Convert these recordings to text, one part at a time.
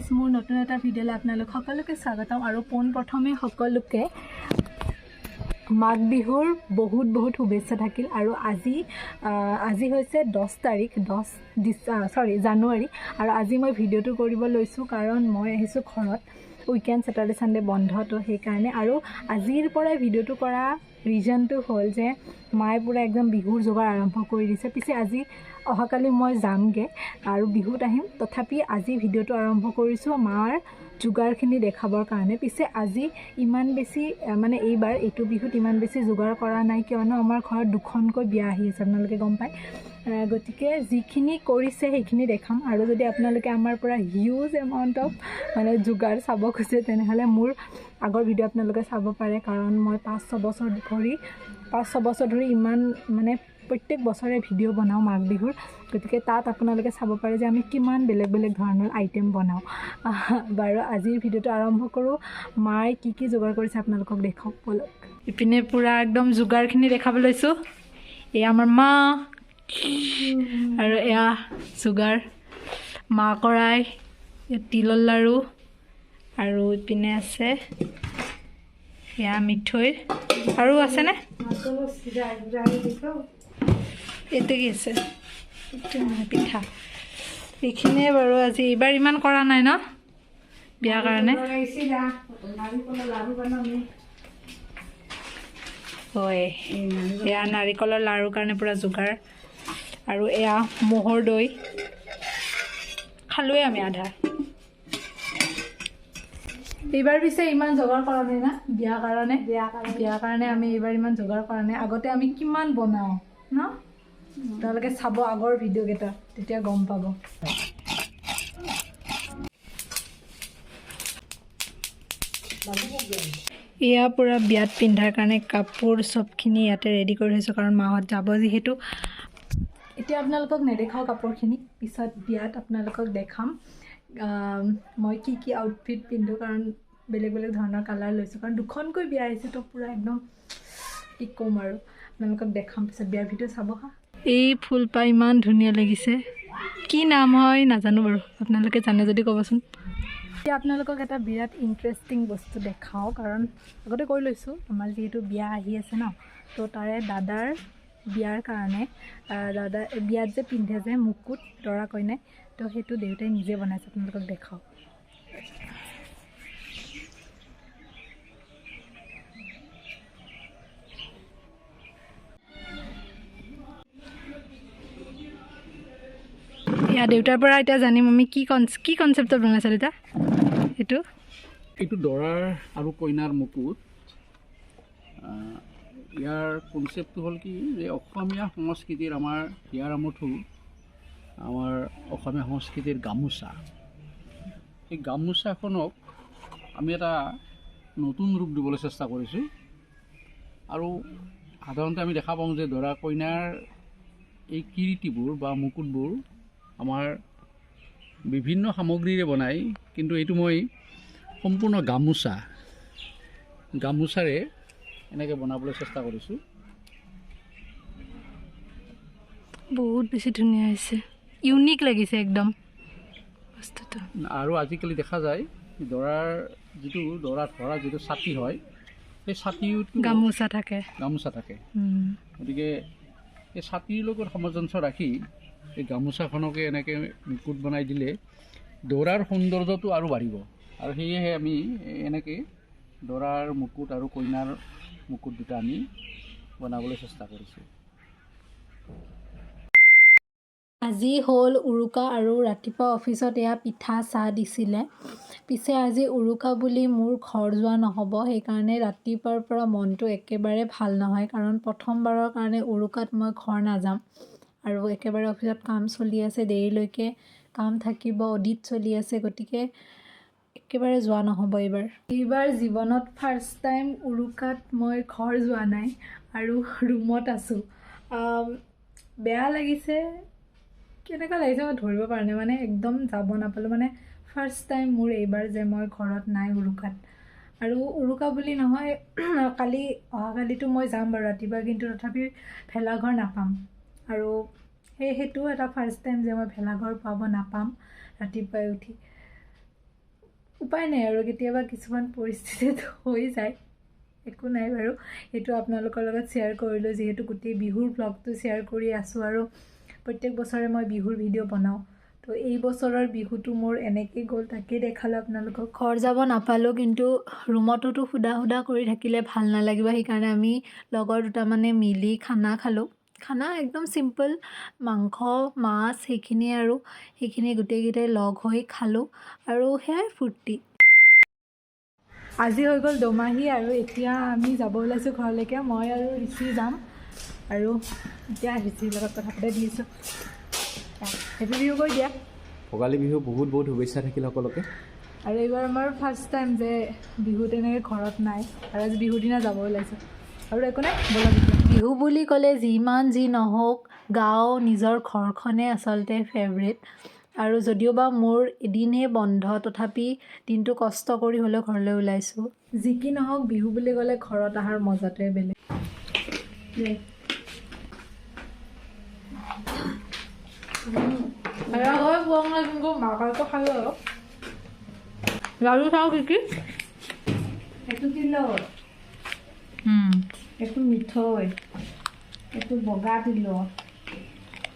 Guys মোৰ নতুন এটা ভিডিঅ'লৈ আপোনালোক সকলোকে স্বাগতম আৰু পোনপ্ৰথমে সকলোকে মাঘ বিহুৰ বহুত বহুত শুভেচ্ছা থাকিল আৰু আজি হৈছে 10 তাৰিখ জানুৱাৰী আৰু আজি মই ভিডিঅ'টো কৰিব লৈছোঁ কাৰণ মই আহিছোঁ ঘৰত উইকেণ্ড স্যাটাৰডে সানডে বন্ধ তো সেইকাৰণে আৰু আজিৰ পৰাই ভিডিঅ'টো কৰা ৰিজনটো হ'ল যে মায়ে পুৰা একদম বিহুৰ যোগাৰ আৰম্ভ কৰি দিছে পিছে আজি অহাকালি মই যামগে আৰু বিহুত আহিম তথাপি আজি ভিডিঅ'টো আৰম্ভ কৰিছোঁ মাৰ যোগাৰখিনি দেখাবৰ কাৰণে পিছে আজি ইমান বেছি মানে এইবাৰ এইটো বিহুত ইমান বেছি যোগাৰ কৰা নাই কিয়নো আমাৰ ঘৰত দুখনকৈ বিয়া আহি আছে আপোনালোকে গম পায় গতিকে যিখিনি কৰিছে সেইখিনি দেখাম আৰু যদি আপোনালোকে আমাৰ পৰা হিউজ এমাউণ্ট অফ মানে যোগাৰ চাব খোজে তেনেহ'লে মোৰ আগৰ ভিডিঅ' আপোনালোকে চাব পাৰে কাৰণ মই 5-6 বছৰ ধৰি ইমান মানে প্ৰত্যেক বছৰে ভিডিঅ' বনাওঁ মাঘ বিহুৰ গতিকে তাত আপোনালোকে চাব পাৰে যে আমি কিমান বেলেগ বেলেগ ধৰণৰ আইটেম বনাওঁ বাৰু আজিৰ ভিডিঅ'টো আৰম্ভ কৰোঁ মায়ে কি যোগাৰ কৰিছে আপোনালোকক দেখাওঁ বলক ইপিনে পূৰা একদম যোগাৰখিনি দেখাব লৈছোঁ এয়া আমাৰ মা আৰু এয়া যোগাৰ মা কৰাই তিলৰ লাড়ু আৰু ইপিনে আছে এয়া মিঠৈ আৰু আছেনে এইটো কি আছে পিঠা এইখিনিয়ে বাৰু আজি এইবাৰ ইমান কৰা নাই ন বিয়াৰ কাৰণে হয় এয়া নাৰিকলৰ লাড়ুৰ কাৰণে পূৰা যোগাৰ আৰু এয়া ম'হৰ দৈ খালোৱে আমি আধা এইবাৰ পিছে ইমান যোগাৰ কৰা নাই না বিয়াৰ কাৰণে আমি এইবাৰ ইমান যোগাৰ কৰা নাই আগতে আমি কিমান বনাওঁ ন আপোনালোকে চাব আগৰ ভিডিঅ' কেইটা তেতিয়া গম পাব এয়া পূৰা বিয়াত পিন্ধাৰ কাৰণে কাপোৰ চবখিনি ইয়াতে ৰেডি কৰি থৈছোঁ কাৰণ মাহঁত যাব যিহেতু এতিয়া আপোনালোকক নেদেখাওঁ কাপোৰখিনি পিছত বিয়াত আপোনালোকক দেখাম মই কি আউটফিট পিন্ধোঁ কাৰণ বেলেগ বেলেগ ধৰণৰ কালাৰ লৈছোঁ কাৰণ দুখনকৈ বিয়া আহিছে তো পূৰা একদম কি ক'ম আৰু আপোনালোকক দেখাম পিছত বিয়াৰ ভিডিঅ' চাব হা এই ফুলপাহ ইমান ধুনীয়া লাগিছে কি নাম হয় নাজানো বাৰু আপোনালোকে জানে যদি ক'বচোন এতিয়া আপোনালোকক এটা বিৰাট ইণ্টাৰেষ্টিং বস্তু দেখাওঁ কাৰণ আগতে কৈ লৈছোঁ আমাৰ যিহেতু বিয়া আহি আছে ন তো তাৰে দাদাৰ বিয়াৰ কাৰণে দাদা বিয়াত যে পিন্ধে যে মুকুট দৰা কইনাই তো সেইটো দেউতাই নিজে বনাইছে আপোনালোকক দেখাওঁ ইয়াৰ দেউতাৰ পৰা এতিয়া জানিম আমি কি কনচেপ্টত বনাইছে দেউতা এইটো দৰাৰ আৰু কইনাৰ মুকুট ইয়াৰ কনচেপ্টটো হ'ল কি যে অসমীয়া সংস্কৃতিৰ আমাৰ হিয়াৰ আমঠু আমাৰ অসমীয়া সংস্কৃতিৰ গামোচা এই গামোচাখনক আমি এটা নতুন ৰূপ দিবলৈ চেষ্টা কৰিছোঁ আৰু সাধাৰণতে আমি দেখা পাওঁ যে দৰা কইনাৰ এই কিৰীটিবোৰ বা মুকুটবোৰ আমাৰ বিভিন্ন সামগ্ৰীৰে বনায় কিন্তু এইটো মই সম্পূৰ্ণ গামোচাৰে এনেকৈ বনাবলৈ চেষ্টা কৰিছোঁ বহুত বেছি ধুনীয়া হৈছে ইউনিক লাগিছে একদম বস্তুটো আৰু আজিকালি দেখা যায় দৰাৰ যিটো ছাতি হয় সেই ছাতিও গামোচা থাকে গতিকে এই ছাতিৰ লগত সামঞ্জস্য ৰাখি এই গামোচাখনকে এনেকৈ মুকুট বনাই দিলে দৰাৰ সৌন্দৰ্যটো আৰু বাঢ়িব আৰু সেয়েহে আমি এনেকৈ দৰাৰ মুকুট আৰু কইনাৰ মুকুট দুটা আমি বনাবলৈ চেষ্টা কৰিছোঁ আজি হ'ল উৰুকা আৰু ৰাতিপুৱা অফিচত এয়া পিঠা চাহ দিছিলে পিছে আজি উৰুকা বুলি মোৰ ঘৰ যোৱা নহ'ব সেইকাৰণে ৰাতিপুৱাৰ পৰা মনটো একেবাৰে ভাল নহয় কাৰণ প্ৰথমবাৰৰ কাৰণে উৰুকাত মই ঘৰ নাযাম আৰু একেবাৰে অফিচত কাম চলি আছে দেৰিলৈকে কাম থাকিব অডিট চলি আছে গতিকে একেবাৰে যোৱা নহ'ব এইবাৰ জীৱনত ফাৰ্ষ্ট টাইম উৰুকাত মই ঘৰ যোৱা নাই আৰু ৰুমত আছোঁ বেয়া লাগিছে কেনেকুৱা লাগিছে মই ধৰিব পৰা নাই মানে একদম যাব নাপালোঁ মানে ফাৰ্ষ্ট টাইম মোৰ এইবাৰ যে মই ঘৰত নাই উৰুকাত আৰু উৰুকা বুলি নহয় অহাকালিতো মই যাম বাৰু ৰাতিপুৱা কিন্তু তথাপি ভেলাঘৰ নাপাম আৰু সেইটো এটা ফাৰ্ষ্ট টাইম যে মই ভেলাঘৰ পাব নাপাম ৰাতিপুৱাই উঠি উপায় নাই আৰু কেতিয়াবা কিছুমান পৰিস্থিতিত হৈ যায়, একো নাই বাৰু। এইটো আপোনালোকৰ লগত শ্বেয়াৰ কৰিলোঁ, যিহেতু গোটেই বিহুৰ ব্লগটো শ্বেয়াৰ কৰি আছোঁ আৰু প্ৰত্যেক বছৰে মই বিহুৰ ভিডিঅ' বনাওঁ। তো এই বছৰৰ বিহুটো মোৰ এনেকৈ গ'ল, তাকেই দেখালোঁ আপোনালোকক। ঘৰ যাব নাপালোঁ, কিন্তু ৰুমতোতো সুধা কৰি থাকিলে ভাল নালাগিব, সেইকাৰণে আমি লগৰ দুটামানে মিলি খানা খালোঁ। খানা একদম চিম্পল, মাংস মাছ সেইখিনি আৰু সেইখিনি গোটেইকেইটাই লগ হৈ খালোঁ আৰু সেয়াই ফূৰ্তি। আজি হৈ গ'ল দোমাহী আৰু এতিয়া আমি যাব ওলাইছোঁ ঘৰলৈকে। মই আৰু ঋষি যাম আৰু এতিয়া ঋষিৰ লগত কথা পাতি দিছোঁ। হেপী বিহু কৈ দিয়া। ভোগালী বিহু বহুত বহুত শুভেচ্ছা থাকিল সকলোকে। আৰু এইবাৰ আমাৰ ফাৰ্ষ্ট টাইম যে বিহু তেনেকৈ ঘৰত নাই, আৰু আজি বিহুৰ দিনা যাব ওলাইছোঁ। আৰু একো নাই, ব'লক। বিহু বুলি ক'লে যিমান যি নহওক গাঁও নিজৰ ঘৰখনেই আচলতে ফেভৰেট। আৰু যদিওবা মোৰ এদিনহে বন্ধ, তথাপি দিনটো কষ্ট কৰি হ'লেও ঘৰলৈ ওলাইছোঁ। যি কি নহওক বিহু বুলি ক'লে ঘৰত অহাৰ মজাটোৱে বেলেগ। লাড়ু চাওঁ কি কি? এইটো তিলৰ, এইটো মিঠৈ, এইটো বগা তিলৰ,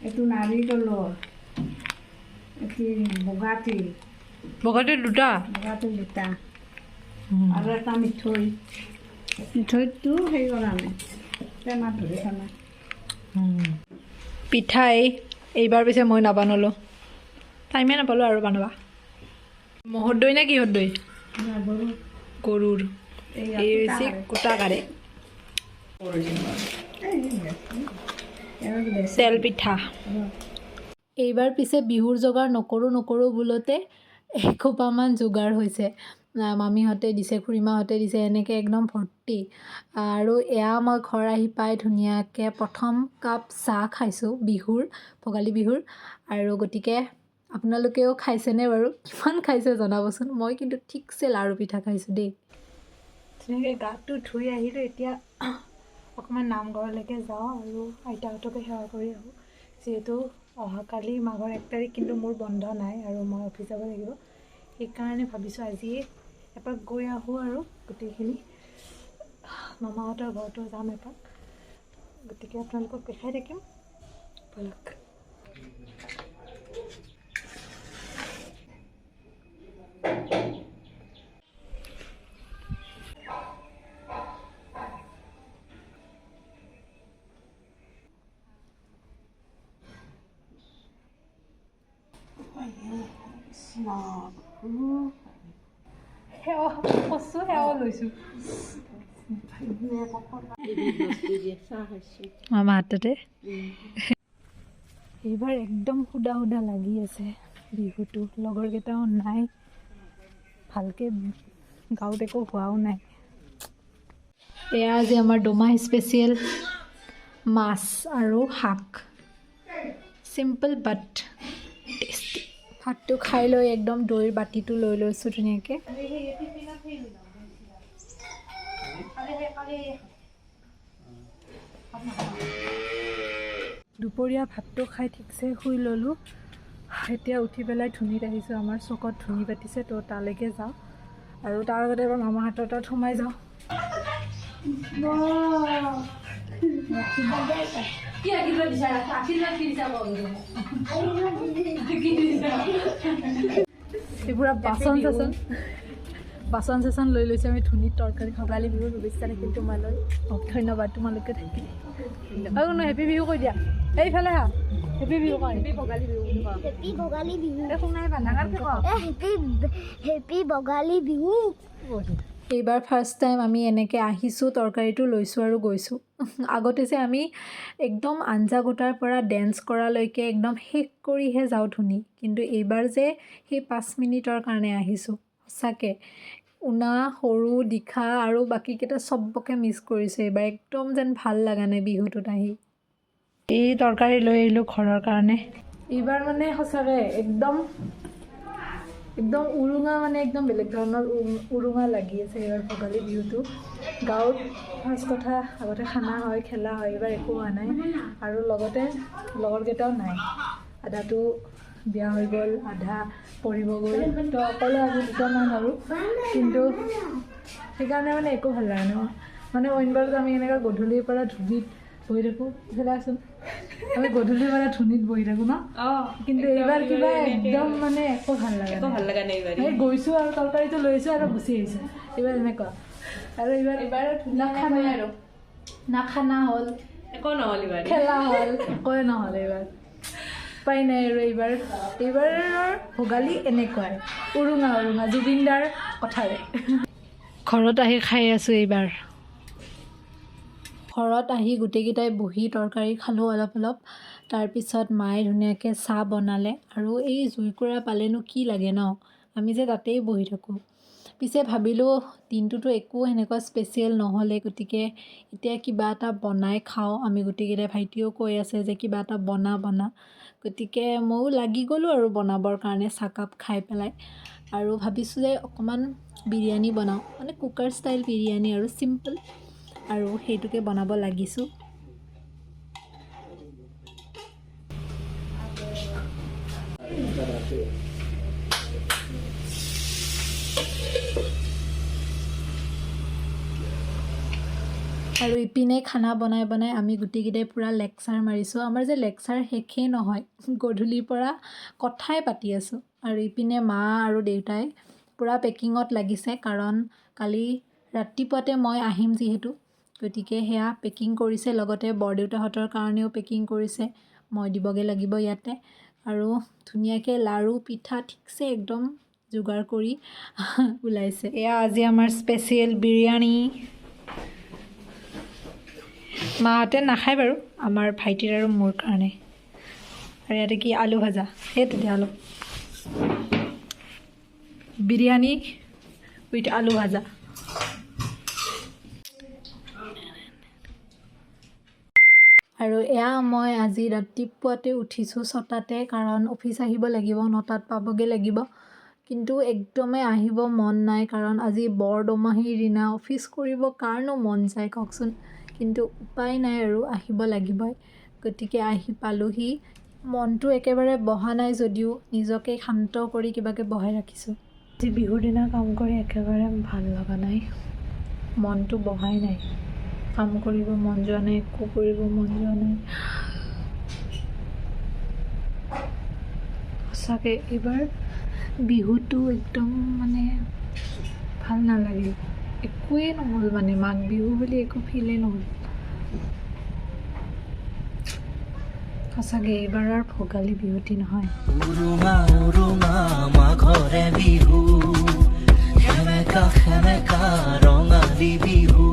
এইটো নাৰিকলৰ, এইটো বগা তিল, বগাতে দুটা। বগা তিল দুটা আৰু এটা মিঠৈ। মিঠৈটো হেৰি কৰা নাই, টেমাত ধৰি থোৱা নাই। পিঠাই এইবাৰ পিছে মই নাবানালোঁ, টাইমে নাপালোঁ আৰু বনাবা। মহৰ দৈ নে কিহৰ দৈ? গৰুৰ। এই হৈছে কোটাকাৰে তেল পিঠা। এইবাৰ পিছে বিহুৰ যোগাৰ নকৰোঁ বোলোতে এসোপামান যোগাৰ হৈছে। মামীহঁতে দিছে, খুৰীমাহঁতে দিছে, এনেকৈ একদম ভৰ্তি। আৰু এয়া মই ঘৰ আহি পাই ধুনীয়াকৈ প্ৰথম কাপ চাহ খাইছোঁ ভোগালী বিহুৰ। আৰু গতিকে আপোনালোকেও খাইছেনে বাৰু? কিমান খাইছে জনাবচোন। মই কিন্তু ঠিকছে লাড়ু পিঠা খাইছোঁ দেই। ধুনীয়াকৈ গাটো ধুই আহিলোঁ, এতিয়া অকণমান নামঘৰলৈকে যাওঁ আৰু আইতাহঁতকে সেৱা কৰি আহোঁ। যিহেতু অহাকালি মাঘৰ 1 তাৰিখ, কিন্তু মোৰ বন্ধ নাই আৰু মই অফিচ যাব লাগিব। সেইকাৰণে ভাবিছোঁ আজি এপাক গৈ আহোঁ আৰু গোটেইখিনি মামাহঁতৰ ঘৰতো যাম এপাক। গতিকে আপোনালোকক দেখাই থাকিম, ব'লক। সেৱা লৈছোঁ মামা হাততে। এইবাৰ একদম সুদা লাগি আছে বিহুটো। লগৰকেইটাও নাই, ভালকৈ গাঁৱত একো হোৱাও নাই। এয়া আজি আমাৰ দোমাহী স্পেচিয়েল মাছ আৰু শাক, চিম্পল বাট টেষ্টি। ভাতটো খাই লৈ একদম দৈৰ বাতিটো লৈ লৈছোঁ ধুনীয়াকৈ। দুপৰীয়া ভাতটো খাই ঠিকছে শুই ল'লোঁ। এতিয়া উঠি পেলাই ধুনীত আহিছোঁ, আমাৰ চকত ধুনী পাতিছে, তো তালৈকে যাওঁ। আৰু তাৰ আগতে এবাৰ মামাহঁতৰ তাত সোমাই যাওঁ। এইবোৰ বাচন চাচন লৈ লৈছোঁ আমি ধুনীত তৰকাৰী। ভোগালী বিহুৰ শুভেচ্ছা থাকিল তোমালৈ। ধন্যবাদ, তোমালোকে থাকিল। আৰু কোনো হেপী বিহু কৈ দিয়া, এইফালে হা। হেপী বিহু কয়, happy Bhogali Bihu. Happy Bhogali Bihu. Happy Bhogali Bihu. এইবাৰ ফাৰ্ষ্ট টাইম আমি এনেকৈ আহিছোঁ, তৰকাৰীটো লৈছোঁ আৰু গৈছোঁ। আগতে যে আমি একদম আঞ্জা গোটাৰ পৰা ডেন্স কৰালৈকে একদম শেষ কৰিহে যাওঁ ধুনী, কিন্তু এইবাৰ যে সেই 5 মিনিটৰ কাৰণে আহিছোঁ। সঁচাকৈ উনা, সৰু, দিখা আৰু বাকীকেইটা চবকে মিছ কৰিছোঁ এইবাৰ। একদম যেন ভাল লগা নাই বিহুটোত আহি। এই তৰকাৰী লৈ আহিলোঁ ঘৰৰ কাৰণে। এইবাৰ মানে সঁচাকৈ একদম উৰুঙা, মানে একদম বেলেগ ধৰণৰ উৰুঙা লাগি আছে এইবাৰ ভোগালী বিহুটো। গাঁৱত ফাৰ্ষ্ট কথা আগতে খানা হয়, খেলা হয়, এইবাৰ একো হোৱা নাই। আৰু লগতে লগৰকেইটাও নাই, আধাটো বিয়া হৈ গ'ল, আধা পঢ়িব গ'ল, তো অকলে আজি দুটামান আৰু। কিন্তু সেইকাৰণে মানে একো ভাল লগা নাই। মানে অইনবাৰত আমি এনেকুৱা গধূলিৰ পৰা ধুনীত বহি থাকোঁ, চাচোন আমি গধূলিৰ পৰা ধুনীত বহি থাকোঁ ন, কিন্তু এইবাৰ কিবা একদম মানে একো ভাল লগা নাই। এই গৈছোঁ আৰু তৰকাৰীটো লৈছোঁ আৰু গুচি আহিছোঁ। এইবাৰ এনেকুৱা আৰু এইবাৰ না খানা হ'ল, একো নহ'ল এইবাৰ। খেলা হ'ল, একোৱে নহ'ল এইবাৰ। উপায় নাই আৰু এইবাৰৰ ভোগালী এনেকুৱাই উৰুঙা জুবিনদাৰ কথাৰে। ঘৰত আহি খাই আছোঁ এইবাৰ। ঘৰত আহি গোটেইকেইটাই বহি তৰকাৰী খালোঁ অলপ। তাৰপিছত মায়ে ধুনীয়াকৈ চাহ বনালে আৰু এই জুইকুৰা পালেনো কি লাগে ন, আমি যে তাতেই বহি থাকোঁ। পিছে ভাবিলোঁ দিনটোতো একো সেনেকুৱা স্পেচিয়েল নহ'লে, গতিকে এতিয়া কিবা এটা বনাই খাওঁ আমি গোটেইকেইটাই। ভাইটিও কৈ আছে যে কিবা এটা বনা, গতিকে ময়ো লাগি গ'লোঁ আৰু বনাবৰ কাৰণে চাহকাপ খাই পেলাই। আৰু ভাবিছোঁ যে অকণমান বিৰিয়ানী বনাওঁ, মানে কুকাৰ ষ্টাইল বিৰিয়ানী আৰু চিম্পল, আৰু সেইটোকে বনাব লাগিছোঁ। আৰু ইপিনে খানা বনাই আমি গোটেইকেইটাই পূৰা লেকচাৰ মাৰিছোঁ। আমাৰ যে লেকচাৰ শেষেই নহয়, গধূলিৰ পৰা কথাই পাতি আছোঁ। আৰু ইপিনে মা আৰু দেউতাই পূৰা পেকিঙত লাগিছে, কাৰণ কালি ৰাতিপুৱাতে মই আহিম যিহেতু, গতিকে সেয়া পেকিং কৰিছে। লগতে বৰদেউতাহঁতৰ কাৰণেও পেকিং কৰিছে, মই দিবগৈ লাগিব ইয়াতে। আৰু ধুনীয়াকৈ লাড়ু পিঠা ঠিকছে একদম যোগাৰ কৰি ওলাইছে। এয়া আজি আমাৰ স্পেচিয়েল বিৰিয়ানী। মাহঁতে নাখায় বাৰু, আমাৰ ভাইটিৰ আৰু মোৰ কাৰণে। আৰু ইয়াতে কি আলু ভাজা, সেই তেতিয়াহ'লে বিৰিয়ানী উইথ আলু ভাজা। আৰু এয়া মই আজি ৰাতিপুৱাতে উঠিছোঁ 6টাতে, কাৰণ অফিচ আহিব লাগিব, 9টাত পাবগৈ লাগিব। কিন্তু একদমেই আহিব মন নাই, কাৰণ আজি বৰদমহিৰ দিনা। অফিচ কৰিব কাৰণো মন যায় কওকচোন, কিন্তু উপায় নাই আৰু আহিব লাগিবই। গতিকে আহি পালোহি। মনটো একেবাৰে বহা নাই যদিও নিজকে শান্ত কৰি কিবাকৈ বহাই ৰাখিছোঁ। আজি বিহুৰ দিনা কাম কৰি একেবাৰে ভাল লগা নাই, মনটো বহাই নাই। কাম কৰিব মন যোৱা নাই, একো কৰিব মন যোৱা নাই। সঁচাকৈ এইবাৰ বিহুটো একদম মানে ভাল নালাগিল, একোৱেই নহ'ল। মানে মাঘ বিহু বুলি একো ফিলেই নহ'ল। সঁচাকৈ এইবাৰৰ ভোগালী বিহুটি নহয়। মাঘৰে বিহু, সেমেকা ৰঙালী বিহু।